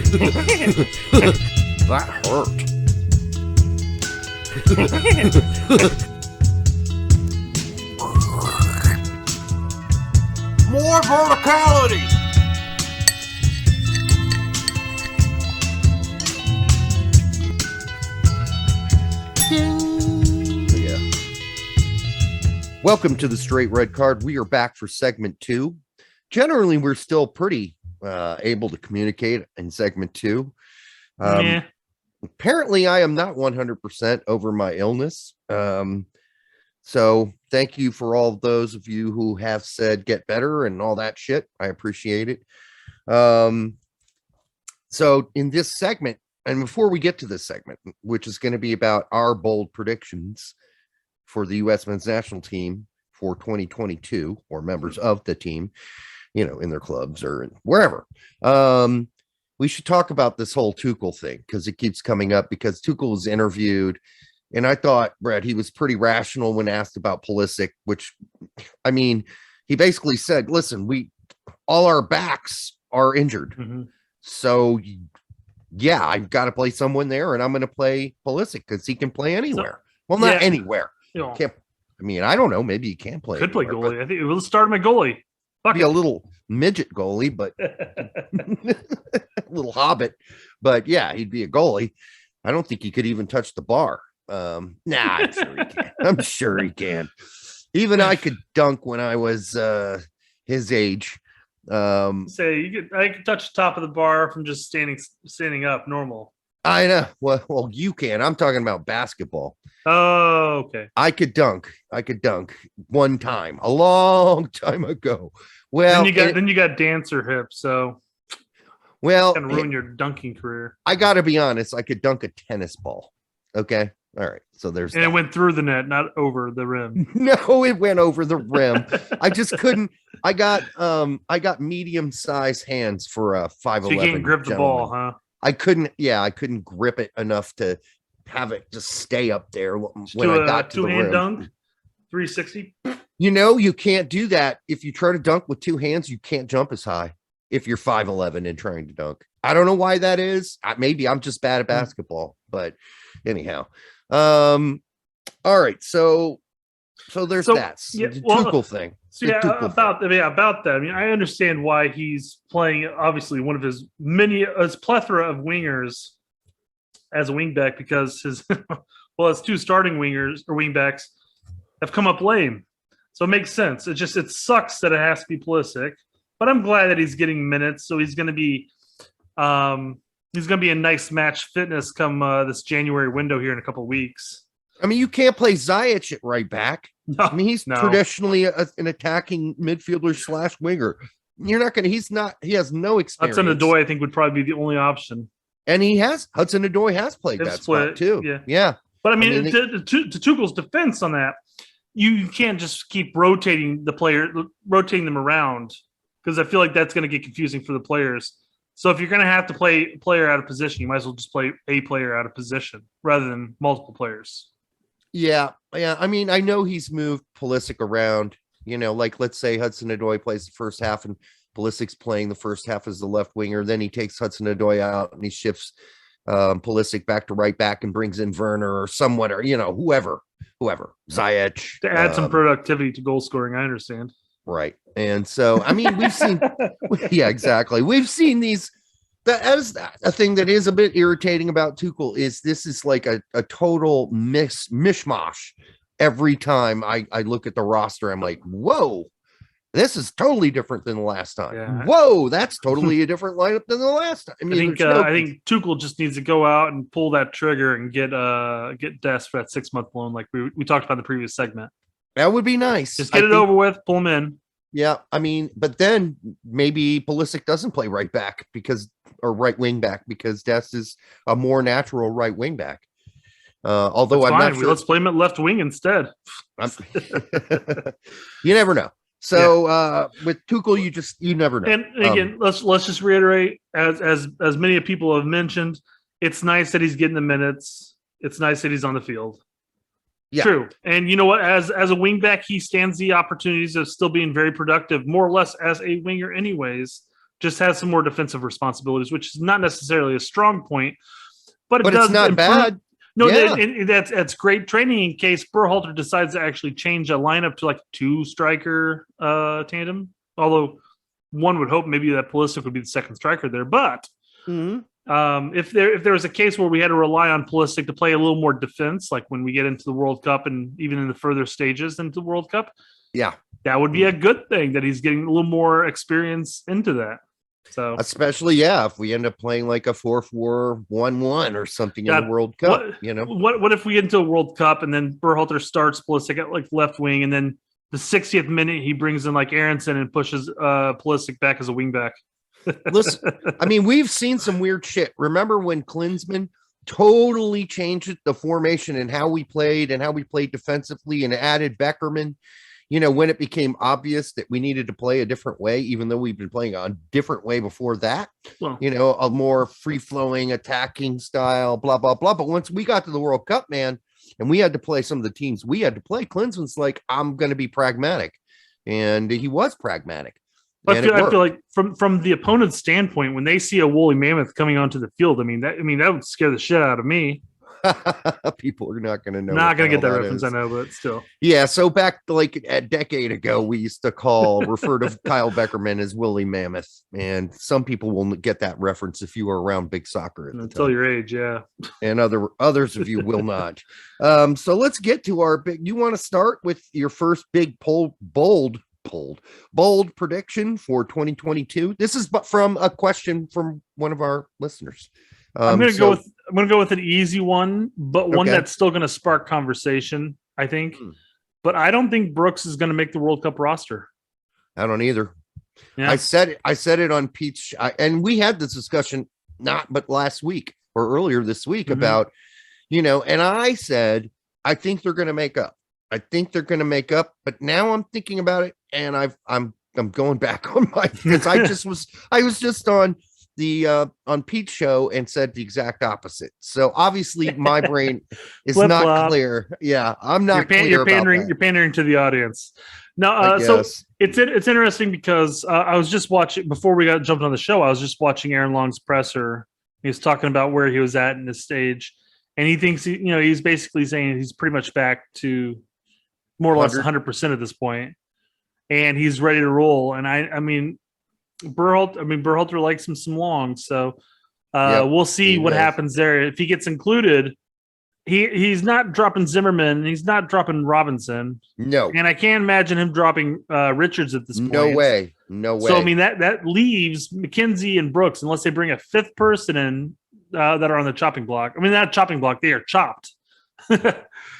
That hurt. More verticality. Yeah. Welcome to the Straight Red Card. We are back for segment 2. Generally, we're still pretty able to communicate in segment 2. Apparently, I am not 100% over my illness. So thank you for all those of you who have said get better and all that shit. I appreciate it. So in this segment, and before we get to this segment, which is going to be about our bold predictions for the U.S. men's national team for 2022, or members of the team, you know, in their clubs or wherever, we should talk about this whole Tuchel thing, because it keeps coming up, because Tuchel was interviewed. And I thought, Brett, he was pretty rational when asked about Pulisic, which, I mean, he basically said, listen, all our backs are injured. Mm-hmm. So, yeah, I've got to play someone there, and I'm going to play Pulisic because he can play anywhere. Well, not anywhere. Yeah. I don't know. Maybe he can play. Could play goalie. I think we'll start my goalie. Be a little midget goalie, but a little hobbit. But, yeah, he'd be a goalie. I don't think he could even touch the bar. I'm sure he can. I'm sure he can. Even I could dunk when I was his age. I could touch the top of the bar from just standing up, normal. I know. Well, you can. I'm talking about basketball. Oh, okay. I could dunk one time, a long time ago. Well, then you got dancer hips, so kind of ruin your dunking career. I got to be honest. I could dunk a tennis ball. Okay. All right, so there's and that. It went through the net, not over the rim. No, it went over the rim. I just couldn't. I got medium-sized hands for a 5'11". So you can't grip the ball, huh? I couldn't. Yeah, I couldn't grip it enough to have it just stay up there when I got to the rim. Two-hand dunk, 360. You know, you can't do that if you try to dunk with two hands. You can't jump as high if you're 5'11" and trying to dunk. I don't know why that is. Maybe I'm just bad at basketball, but anyhow. All right, so there's that Tuchel thing. So about that. I mean, I understand why he's playing obviously one of his plethora of wingers as a wingback, because his two starting wingers or wingbacks have come up lame. So it makes sense. It sucks that it has to be Pulisic, but I'm glad that he's getting minutes. So he's going to be a nice match fitness come this January window here in a couple of weeks. I mean, you can't play Ziyech at right back. No, I mean, he's traditionally an attacking midfielder / winger. You're not going to. He has no experience. Hudson-Odoi, I think, would probably be the only option. And Hudson-Odoi has played that spot too. Yeah. But I mean to Tuchel's defense on that, you can't just keep rotating them around, because I feel like that's going to get confusing for the players. So if you're going to have to play a player out of position, you might as well just play a player out of position rather than multiple players. Yeah. I mean, I know he's moved Pulisic around, like let's say Hudson-Odoi plays the first half and Pulisic's playing the first half as the left winger. Then he takes Hudson-Odoi out and he shifts Pulisic back to right back and brings in Werner or someone, or, whoever, Ziyech. To add some productivity to goal scoring, I understand. Right. And so, I mean, we've seen, yeah, exactly. We've seen these. That is a thing that is a bit irritating about Tuchel is this is like a total mishmash. Every time I look at the roster, I'm like, whoa, this is totally different than the last time. Yeah. Whoa, that's totally a different lineup than the last time. I think Tuchel just needs to go out and pull that trigger and get Dest for that 6-month loan, like we talked about in the previous segment. That would be nice. Just get it over with, pull him in. Yeah, I mean, but then maybe Pulisic doesn't play right back or right wing back, because Dest is a more natural right wing back. Although I'm not sure. Let's play him at left wing instead. You never know. So with Tuchel, you never know. And again, let's just reiterate, as many people have mentioned, it's nice that he's getting the minutes. It's nice that he's on the field. Yeah. True. And you know what? As a wingback, he stands the opportunities of still being very productive, more or less as a winger anyways. just has some more defensive responsibilities, which is not necessarily a strong point, but But does it's not improve. bad. No, Yeah. that's great training in case Berhalter decides to actually change a lineup to like 2-striker tandem. Although one would hope maybe that Pulisic would be the second striker there. But Mhm. if there was a case where we had to rely on Pulisic to play a little more defense, like when we get into the World Cup and even in the further stages into the World Cup, Yeah. that would be a good thing that he's getting a little more experience into that. So Especially, if we end up playing like a 4-4-1-1 or something in the World Cup, What if we get into a World Cup and then Berhalter starts Pulisic at like left wing, and then the 60th minute he brings in like Aronson and pushes Pulisic back as a wing back? Listen, I mean, we've seen some weird shit. Remember when Klinsmann totally changed the formation and how we played defensively and added Beckerman? When it became obvious that we needed to play a different way, even though we've been playing a different way before that, Well, a more free-flowing attacking style, blah, blah, blah. But once we got to the World Cup, man, and we had to play some of the teams we had to play, Klinsmann's like, I'm going to be pragmatic. And he was pragmatic. I feel like from the opponent's standpoint, when they see a woolly mammoth coming onto the field, that would scare the shit out of me. People are not going to know. Not going to get that reference, I know, but still. Yeah, so back like a decade ago, we used to refer to Kyle Beckerman as Willie Mammoth, and some people will get that reference if you were around big soccer until your age, yeah. And others of you will not. So let's get to our big. You want to start with your first big bold prediction for 2022? This is from a question from one of our listeners. I'm going to go with an easy one, but one that's still going to spark conversation, I think. But I don't think Brooks is going to make the World Cup roster. I don't either. Yeah. I said it on Pete's, and we had this discussion but last week or earlier this week about, and I said I think they're going to make up. But now I'm thinking about it, and I'm going back on because I was just on the on Pete's show and said the exact opposite. So obviously my brain is not clear. Yeah, I'm not clear. You're pandering to the audience. No, so it's interesting because I was just watching before we jumped on the show. I was just watching Aaron Long's presser. He was talking about where he was at in this stage, and he thinks he's basically saying he's pretty much back to more or less 100% at this point, and he's ready to roll. And I mean. Berhalter likes him some Long, so we'll see what happens there. If he gets included, he's not dropping Zimmerman, he's not dropping Robinson. No, and I can't imagine him dropping Richards at this point. No way. So I mean that leaves McKenzie and Brooks, unless they bring a fifth person in that are on the chopping block. I mean, not chopping block; they are chopped.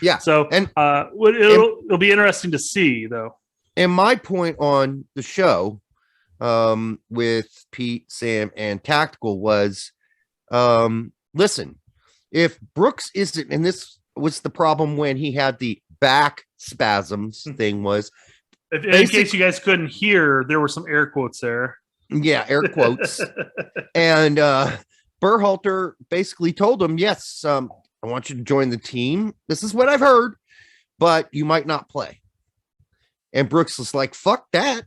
Yeah. So it'll be interesting to see, though. And my point on the show with Pete, Sam, and Tactical was, listen, if Brooks isn't, and this was the problem when he had the back spasms thing was, in case you guys couldn't hear, there were some air quotes there. Yeah, air quotes. And Berhalter basically told him, yes, I want you to join the team. This is what I've heard, but you might not play. And Brooks was like, fuck that.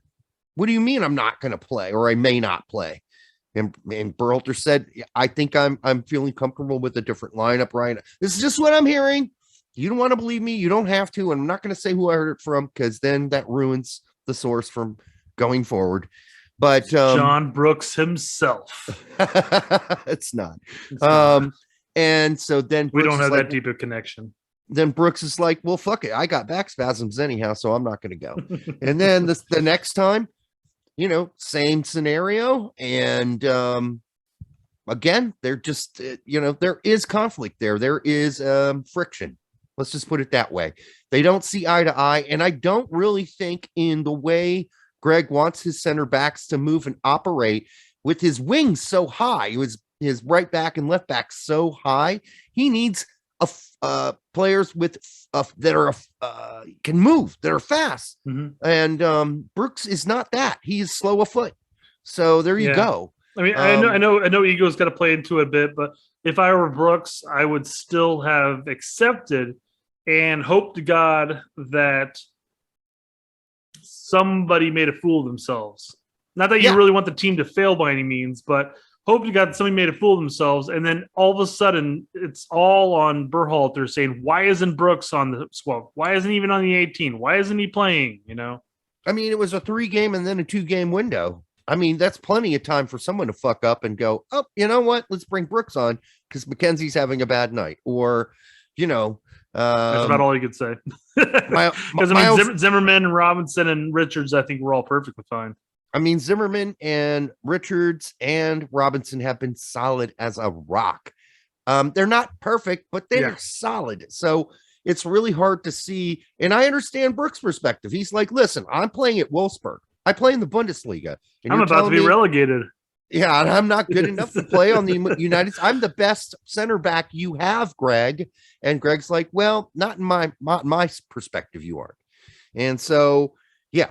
What do you mean I'm not going to play, or I may not play? And Berhalter said, I think I'm feeling comfortable with a different lineup, right? This is just what I'm hearing. You don't want to believe me, you don't have to. And I'm not going to say who I heard it from, because then that ruins the source from going forward. But John Brooks himself. It's not. And so then we don't have that deep a connection. Then Brooks is like, well, fuck it. I got back spasms anyhow, so I'm not going to go. And then the next time, same scenario. And again, they're just, there is conflict there. There is friction. Let's just put it that way. They don't see eye to eye. And I don't really think in the way Gregg wants his center backs to move and operate with his wings so high, his right back and left back so high, he needs players with that are can move, that are fast. Mm-hmm. And Brooks is not that. He is slow of foot. So there you go. I mean, I know ego's got to play into it a bit, but if I were Brooks, I would still have accepted and hope to God that somebody made a fool of themselves. Not that you really want the team to fail by any means, but hope to God somebody made a fool of themselves, and then all of a sudden it's all on Berhalter saying, "Why isn't Brooks on the squad? Why isn't he even on the 18? Why isn't he playing?" You know. I mean, it was a 3-game and then a 2-game window. I mean, that's plenty of time for someone to fuck up and go, "Oh, you know what? Let's bring Brooks on because McKenzie's having a bad night," or That's about all you could say. Because Zimmerman and Robinson and Richards, I think, were all perfectly fine. I mean, Zimmerman and Richards and Robinson have been solid as a rock. They're not perfect, but they're solid. So it's really hard to see. And I understand Brooks' perspective. He's like, listen, I'm playing at Wolfsburg. I play in the Bundesliga. And I'm about to be relegated. Yeah, and I'm not good enough to play on the United. I'm the best center back you have, Gregg. And Gregg's like, well, not in my perspective, you aren't. And so, yeah,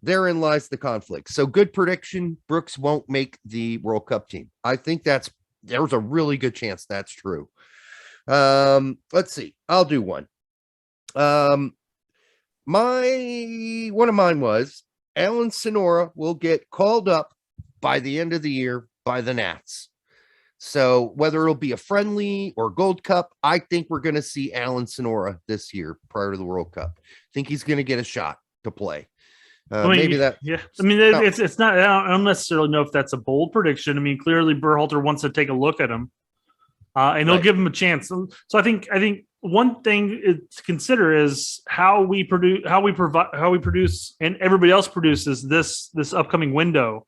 therein lies the conflict. So good prediction. Brooks won't make the World Cup team. I think there's a really good chance that's true. Let's see. I'll do one. One of mine was Alan Sonora will get called up by the end of the year by the Nats. So whether it'll be a friendly or Gold Cup, I think we're going to see Alan Sonora this year prior to the World Cup. I think he's going to get a shot to play. Maybe that. Yeah. I mean, it's not, I don't necessarily know if that's a bold prediction. I mean, clearly Berhalter wants to take a look at him and they'll give him a chance. So I think one thing to consider is how we produce and everybody else produces this upcoming window.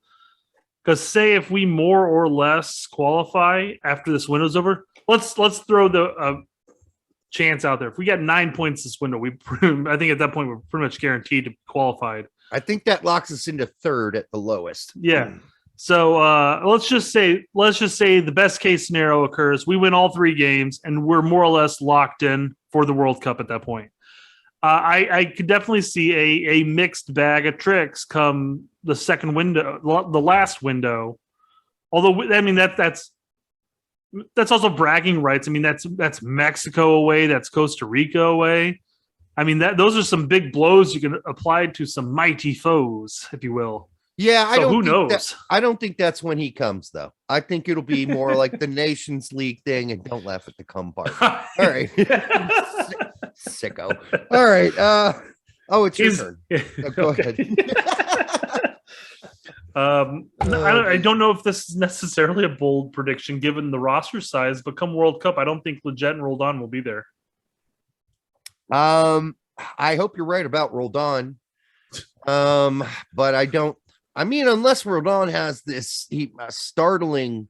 Because say if we more or less qualify after this window's over, let's throw the chance out there. If we get 9 points this window, I think at that point we're pretty much guaranteed to be qualified. I think that locks us into third at the lowest. Yeah. So let's just say the best case scenario occurs. We win all 3 games and we're more or less locked in for the World Cup at that point. I could definitely see a mixed bag of tricks come the second window, the last window. Although, I mean, that's also bragging rights. I mean, that's Mexico away. That's Costa Rica away. I mean, those are some big blows you can apply to some mighty foes, if you will. Yeah, so who knows? I don't think that's when he comes, though. I think it'll be more like the Nations League thing, and don't laugh at the come part. All right. Sicko. All right. It's your turn. Go ahead. I don't know if this is necessarily a bold prediction given the roster size, but come World Cup, I don't think Leggett and Roldan will be there. I hope you're right about Roldan. But I don't. I mean, unless Roldan has this startling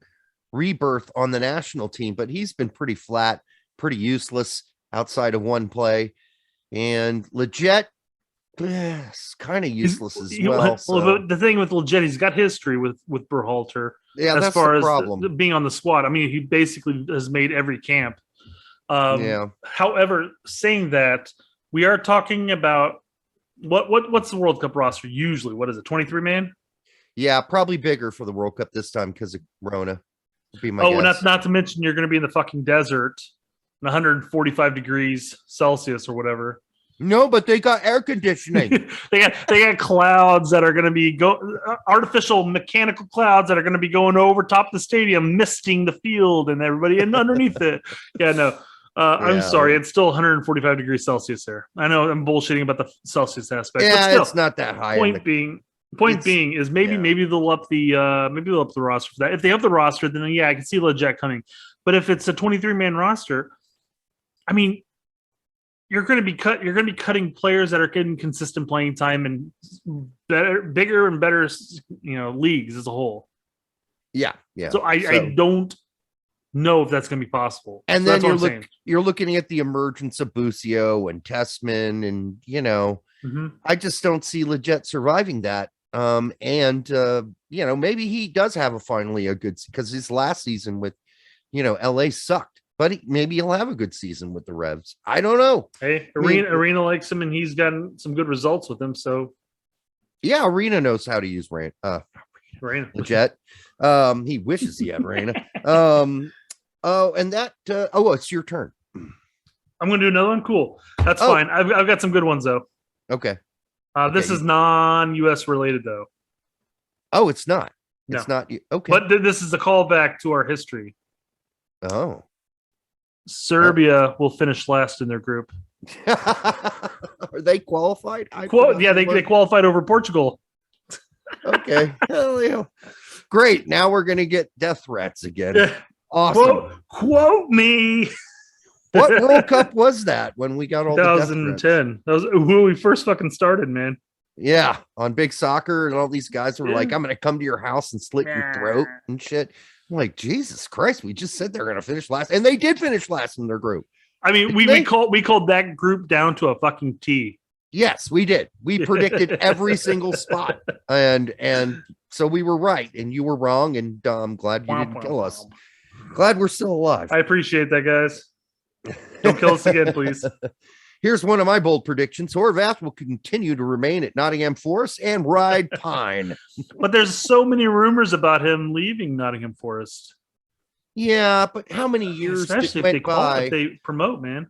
rebirth on the national team, but he's been pretty flat, pretty useless outside of one play. And Leggett, kind of useless as well. Well, the thing with Leggett, he's got history with Berhalter. Yeah, as that's far the problem. As being on the squad. I mean, he basically has made every camp. However, saying that, we are talking about what's the World Cup roster usually? What is it? 23 man? Yeah, probably bigger for the World Cup this time because of Rona. Would be my guess. Not to mention you're going to be in the fucking desert, 145 degrees Celsius or whatever. No, but they got air conditioning. they got clouds that are going to be artificial mechanical clouds that are going to be going over top of the stadium, misting the field and everybody and underneath it. Yeah, no. I'm sorry, it's still 145 degrees Celsius there. I know I'm bullshitting about the Celsius aspect. Yeah, but still, it's not that high. Point being is maybe they'll up the roster for that. If they up the roster, then I can see Leggett coming. But if it's a 23-man roster, I mean, you're going to be cutting players that are getting consistent playing time and bigger and better, leagues as a whole. Yeah. So I don't know if that's going to be possible. And so then you're looking at the emergence of Busio and Tessman, and I just don't see Leggett surviving that. Maybe he does have finally a good, because his last season with LA sucked, but maybe he'll have a good season with the Revs. I don't know. Hey, Arena likes him, and he's gotten some good results with him. So yeah, Arena knows how to use Arena. Leggett. He wishes he had Arena. It's your turn. I'm going to do another one. Cool. That's fine. I've got some good ones though. Okay. This is non-US related though. Oh, it's not. No. It's not. Okay. But this is a callback to our history. Oh. Serbia will finish last in their group. Are they qualified? Yeah, they qualified over Portugal. Okay. Hell yeah. Great. Now we're going to get death threats again. Awesome. Quote me. What World Cup was that when we got all the death threats? 2010. That was when we first fucking started, man. Yeah, on Big Soccer, and all these guys were like, I'm going to come to your house and slit your throat and shit. I'm like, Jesus Christ, we just said they're going to finish last. And they did finish last in their group. I mean, we called that group down to a fucking T. Yes, we did. We predicted every single spot. And so we were right, and you were wrong, and I'm glad you didn't kill us. Glad we're still alive. I appreciate that, guys. Don't kill us again, please. Here's one of my bold predictions. Horvath will continue to remain at Nottingham Forest and ride Pine. But there's so many rumors about him leaving Nottingham Forest. Yeah, but how many years especially if they promote, man?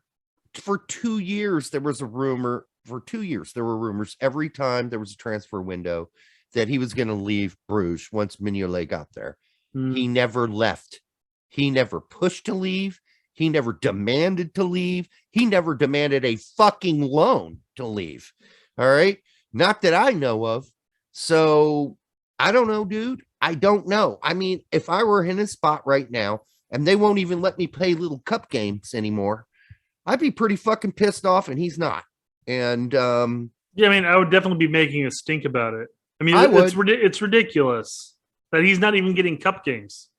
For 2 years, there was a rumor. For 2 years, there were rumors every time there was a transfer window that he was going to leave Bruges once Mignolet got there. He never left. He never pushed to leave. He never demanded to leave. He never demanded a fucking loan to leave. All right. Not that I know of. So I don't know, dude. I don't know. I mean, if I were in his spot right now and they won't even let me play little cup games anymore, I'd be pretty fucking pissed off, and he's not. And yeah, I mean, I would definitely be making a stink about it. I mean, it's ridiculous that he's not even getting cup games.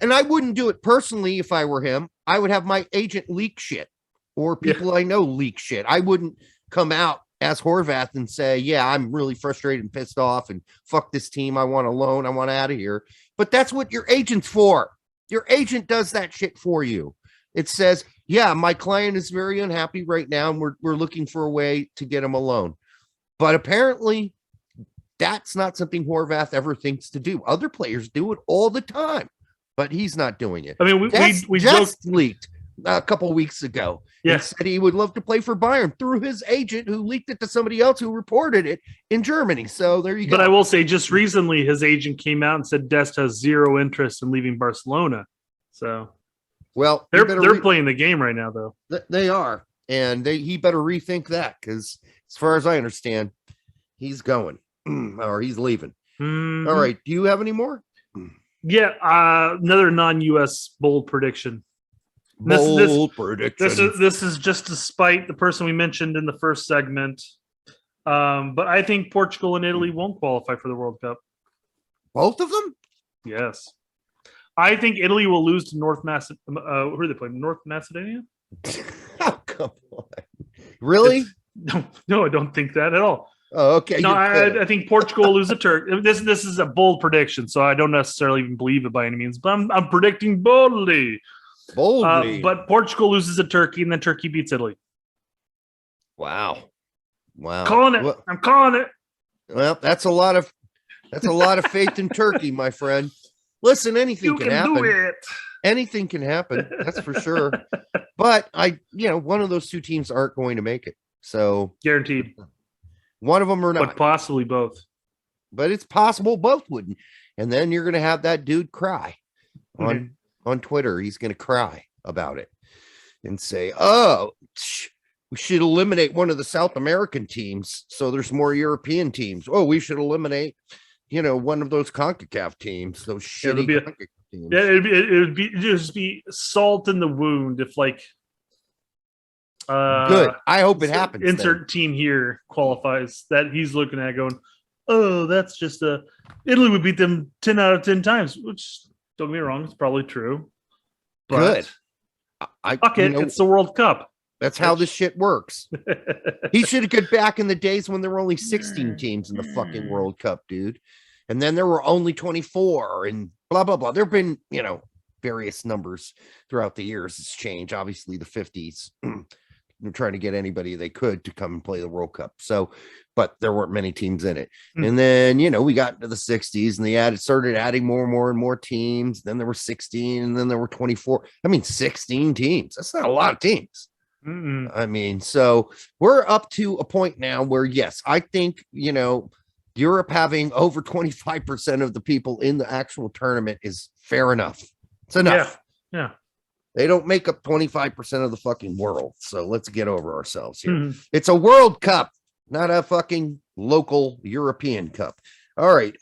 And I wouldn't do it personally if I were him. I would have my agent leak shit, or people I know leak shit. I wouldn't come out as Horvath and say, yeah, I'm really frustrated and pissed off and fuck this team. I want a loan. I want out of here. But that's what your agent's for. Your agent does that shit for you. It says, yeah, my client is very unhappy right now, and we're looking for a way to get him a loan. But apparently that's not something Horvath ever thinks to do. Other players do it all the time, but he's not doing it. I mean, we just leaked a couple weeks ago. Yes, said he would love to play for Bayern through his agent, who leaked it to somebody else who reported it in Germany. So there you go. But I will say, just recently, his agent came out and said Dest has zero interest in leaving Barcelona. So, well, they're playing the game right now, though. They are, and he better rethink that, because as far as I understand, he's going or he's leaving. Mm-hmm. All right. Do you have any more? Yeah, another non-US bold prediction. This is just to spite the person we mentioned in the first segment. But I think Portugal and Italy won't qualify for the World Cup. Both of them? Yes. I think Italy will lose to North Macedonia. Who are they playing? North Macedonia? Oh, come on. Really? No, I don't think that at all. Oh, okay. No, I think Portugal will lose a Turk. This is a bold prediction, so I don't necessarily even believe it by any means, but I'm predicting boldly. But Portugal loses a Turkey, and then Turkey beats Italy. Wow. Calling it. Well, I'm calling it. Well, that's a lot of faith in Turkey, my friend. Listen, anything can happen. Do it. Anything can happen. That's for sure. But one of those two teams aren't going to make it. So guaranteed. One of them or not. But possibly both. But it's possible both wouldn't. And then you're going to have that dude cry on Twitter. He's going to cry about it and say, oh, we should eliminate one of the South American teams so there's more European teams. Oh, we should eliminate, one of those CONCACAF teams, those shitty CONCACAF teams. Yeah, it would just be salt in the wound if good. I hope it happens. Insert team here qualifies that he's looking at going, oh, that's just Italy would beat them 10 out of 10 times, which don't get me wrong, it's probably true. But good. It's the World Cup. That's how this shit works. He should have got back in the days when there were only 16 teams in the fucking World Cup, dude. And then there were only 24 and blah, blah, blah. There have been, various numbers throughout the years. It's changed. Obviously, the 50s. They're trying to get anybody they could to come and play the World Cup. So, but there weren't many teams in it. And then, we got into the 60s and they started adding more and more teams. Then there were 16 and then there were 24. 16 teams. That's not a lot of teams. Mm-mm. So we're up to a point now where, yes, I think, Europe having over 25% of the people in the actual tournament is fair enough. It's enough. Yeah. They don't make up 25% of the fucking world. So let's get over ourselves here. It's a World Cup, not a fucking local European Cup. All right.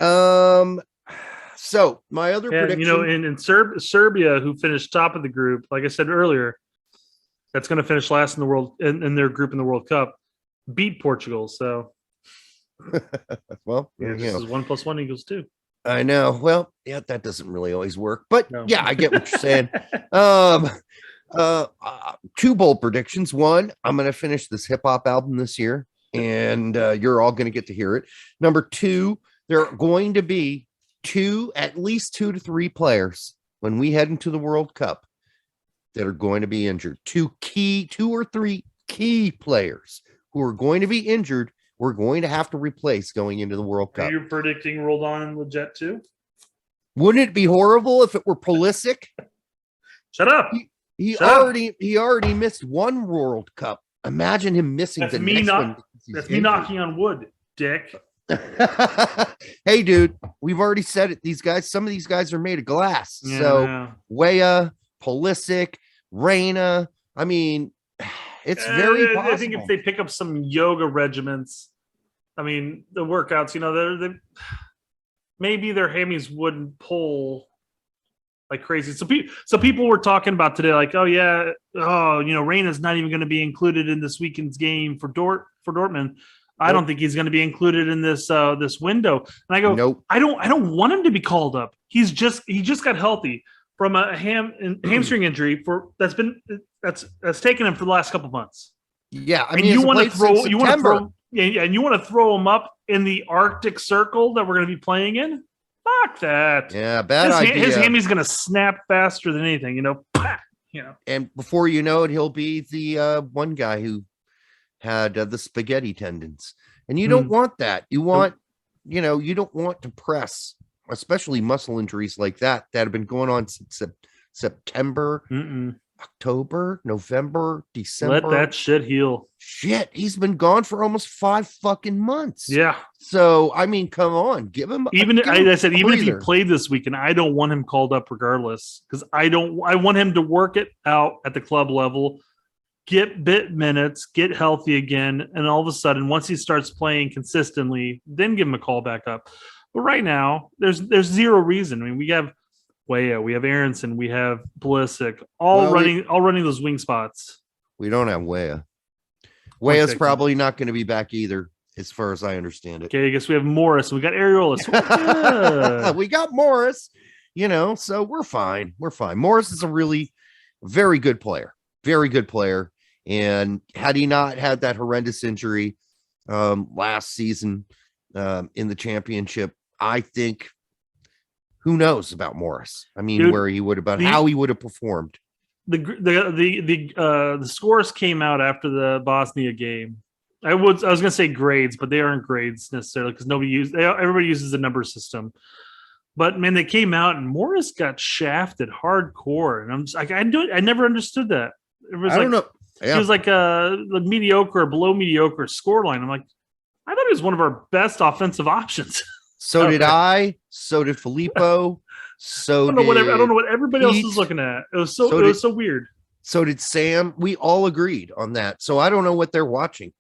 So my other prediction, in Serbia, who finished top of the group, like I said earlier, that's going to finish last in the world in their group in the World Cup, beat Portugal. So, well, this is 1 + 1 = 2. I know. Well, yeah, that doesn't really always work, but yeah, I get what you're saying. 2 bold predictions. One, I'm going to finish this hip hop album this year, and you're all going to get to hear it. Number 2, there are going to be at least 2 to 3 players when we head into the World Cup that are going to be injured. 2 or 3 key players who are going to be injured. We're going to have to replace going into the World Cup. Are you predicting Roldan and Leggett too? Wouldn't it be horrible if it were Pulisic? Shut up. He already missed 1 World Cup. Imagine him missing that's the me next not, one. That's me knocking on wood, dick. Hey, dude, we've already said it. Some of these guys are made of glass. Yeah. So Weah, Pulisic, Reyna. I mean, it's very possible. I think if they pick up some yoga regiments, I mean, the workouts, they maybe their hammies wouldn't pull like crazy. So people were talking about today, like, Reyna's not even going to be included in this weekend's game for Dortmund. I don't think he's going to be included in this window. And I go, nope. I don't want him to be called up. He just got healthy from a hamstring injury that's taken him for the last couple of months. Yeah, I mean, you want to throw him up in the Arctic Circle that we're going to be playing in? Fuck that. Yeah, bad idea. His hammy's going to snap faster than anything. And before you know it, he'll be the one guy who had the spaghetti tendons, and you don't want that. You want, you don't want to press, especially muscle injuries like that have been going on since September, October, November, December. Let that shit heal. Shit, he's been gone for almost 5 fucking months. Yeah. So I mean, come on, give him. Even if he played this weekend, I don't want him called up regardless, because I want him to work it out at the club level. Get bit minutes, get healthy again, and all of a sudden, once he starts playing consistently, then give him a call back up. But right now, there's zero reason. I mean, we have Weah, we have Aronson, we have Pulisic, all running those wing spots. We don't have Weah. Weah's probably not going to be back either, as far as I understand it. Okay, I guess we have Morris, and we got Areola. Yeah. We got Morris, so we're fine. We're fine. Morris is a really very good player. Very good player. And had he not had that horrendous injury last season in the championship, I think, who knows about Morris? I mean, where he would have how he would have performed. The scores came out after the Bosnia game. I was going to say grades, but they aren't grades necessarily, because everybody uses the number system. But man, they came out and Morris got shafted hardcore, and I'm just like, I never understood that. It was I don't know. Yeah. He was like the mediocre or below mediocre scoreline. I'm like, I thought he was one of our best offensive options. So did I. So did Filippo. I don't know what everybody else is looking at. It was so weird. So did Sam. We all agreed on that. So I don't know what they're watching.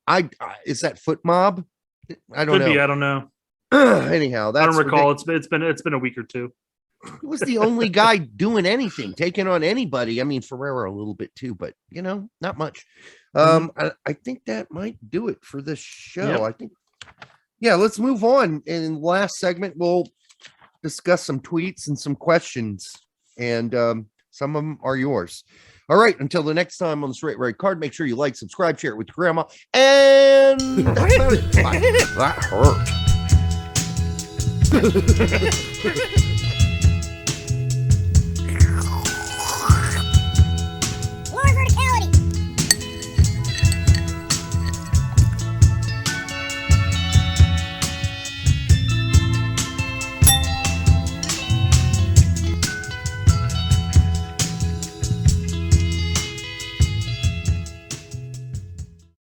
Is that Foot Mob? I don't know. Could be. I don't know. Anyhow, I don't recall. It's been a week or two. He was the only guy doing anything, taking on anybody. I mean, Ferreira a little bit too, but not much. I think that might do it for this show. Yep. I think, let's move on. In the last segment, we'll discuss some tweets and some questions, and some of them are yours. All right. Until the next time on the Straight Red Card, make sure you like, subscribe, share it with your grandma, and that's about it. That hurt.